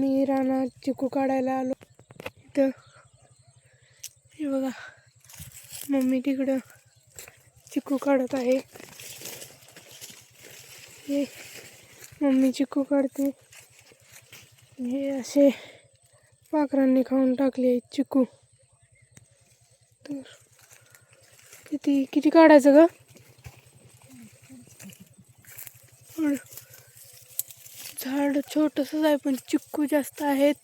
आम्ही रानात चिकू काढायला आलो. इथं हे बघा, मम्मी तिकडं चिकू काढत आहे. हे मम्मी चिकू काढते. हे असे पाखरांनी खाऊन टाकले चिकू. तर किती किती काढायचं ग? झाड छोटंसंच आहे पण चिक्कू जास्त आहेत.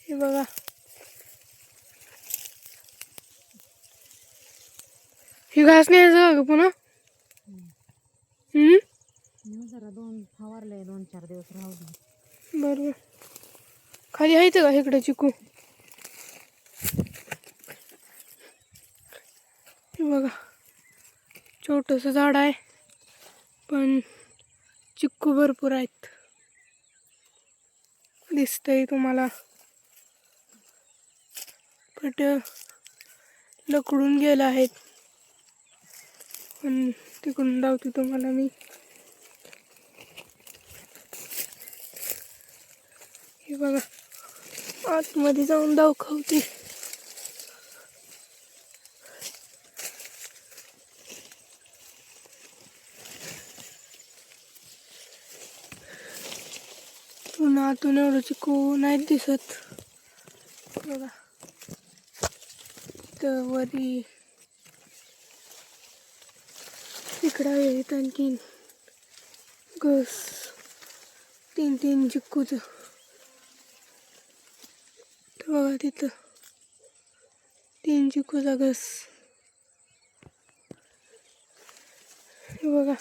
हे बघा, ही घास न्यायचं का पुन्हा? जरा दोन फवारले, 2-4 दिवस राहू दे. बरोबर. खाली यायचं का इकडे चिकू? हे बघा, छोटंसं झाड आहे पण चिक्कू भरपूर आहेत. दिसतंय तुम्हाला. पट लकडून गेलं आहेत पण तिकडून धावते तुम्हाला मी. हे बघा, आतमध्ये जाऊन दाखवते. आतून एवढं चिकू नाही दिसत. बघा, तर वरी इकडं आहेत आणखीन घस 3 चिक्कूच. तर बघा तिथं 3 चिक्कूचा घस. हे बघा,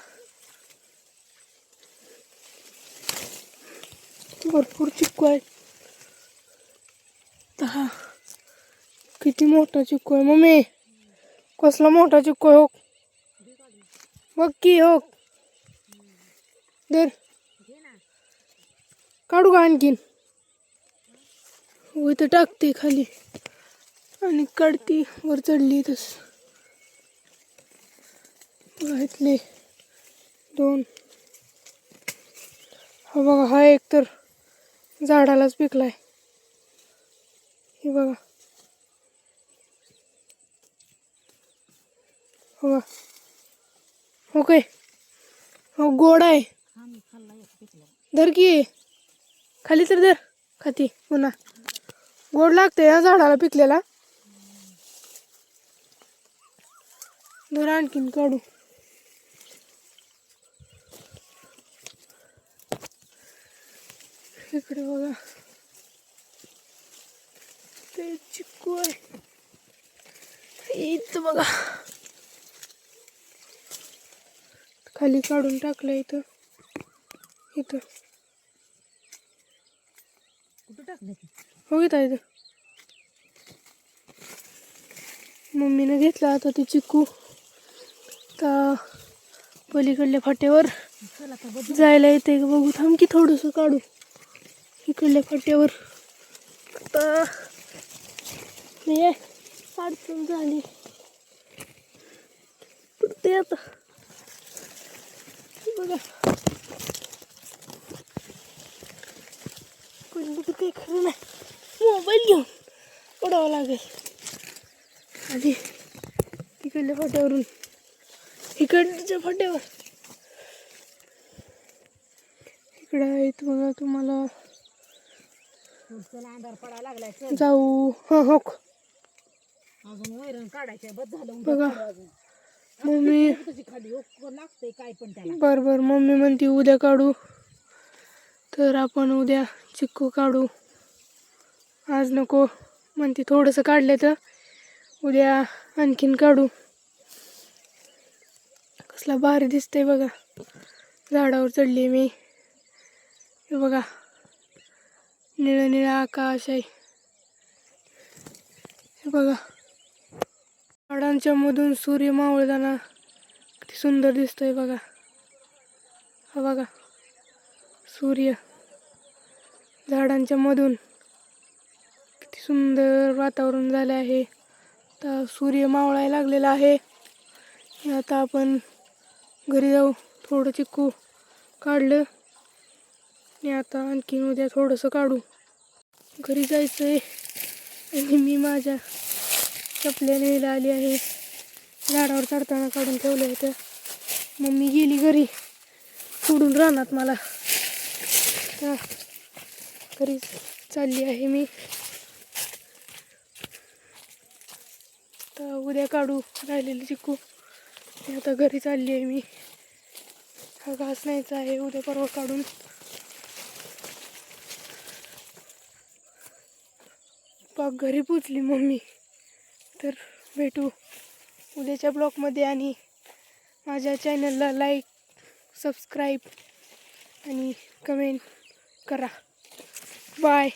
भरपूर चिक्कू आहे. हा किती मोठा चिक्कू आहे मम्मी. कसला मोठा चिक्कू आहे हो. बघ की हो. दर काढू का आणखीन? हो, इथं टाकते खाली आणि काढते. वर चढली तस. इथले 2. हा बघा, हा एक तर झाडालाच पिकलाय. हे बघा, हो बघा. ओके, हो गोड आहे. धर की खाली तर धर. खाती पुन्हा गोड लागते या झाडाला पिकलेला. धर आणखीन काढू. इकडे बघा, ते चिक्कू आहे. इथं बघा, खाली काढून टाकलं. इथं इथं कुठं टाकलं? हो, इथं मम्मीनं घेतला आता ते चिक्कू. तर पलीकडल्या फाट्यावर जायला येते का बघू. थांब की थोडंसं काढू इकडल्या फाट्यावर. आता हे अडचण झाली पडते आता. बघा, पण काही खरं नाही. मोबाईल घेऊन पडावं लागेल. आणि इकडल्या फाट्यावरून इकडच्या फाट्यावर इकडे आहेत बघा. तुम्हाला अंधार पडायला लागलाय. जाऊ. हा हो, अजून वैरण काढायचं बस झालं. बघा मम्मी. खाली लागतंय काय पण त्याला. बरं मम्मी म्हणते उद्या काढू. तर आपण उद्या चिक्कू काढू. आज नको म्हणते. थोडंसं काढलं तर उद्या आणखीन काढू. कसला भारी दिसतंय बघा. झाडावर चढली मी. हे बघा, निळं निळं आकाश आहे. हे बघा, झाडांच्या मधून सूर्य मावळताना किती सुंदर दिसतोय बघा. हा बघा, सूर्य झाडांच्या मधून किती सुंदर वातावरण झाले आहे. आता सूर्य मावळायला लागलेला आहे. आता आपण घरी जाऊ. थोडं चिक्कू काढलं आणि आता आणखीन उद्या थोडंसं काढू. घरी जायचं आहे आणि मी माझ्या चपल्या न्यायला आली आहे. झाडावर चढताना काढून ठेवलं होतं. मम्मी गेली घरी सोडून रानात मला. तर घरी चालली आहे मी. तर उद्या काढू राहिलेलं चिकू. आता घरी चालली आहे मी. हा घास न्यायचा आहे उद्या परवा काढून. पाक घरी पोचली मम्मी. तर भेटू उद्याच्या ब्लॉगमध्ये आणि माझ्या चॅनलला लाईक, सबस्क्राईब आणि कमेंट करा. बाय.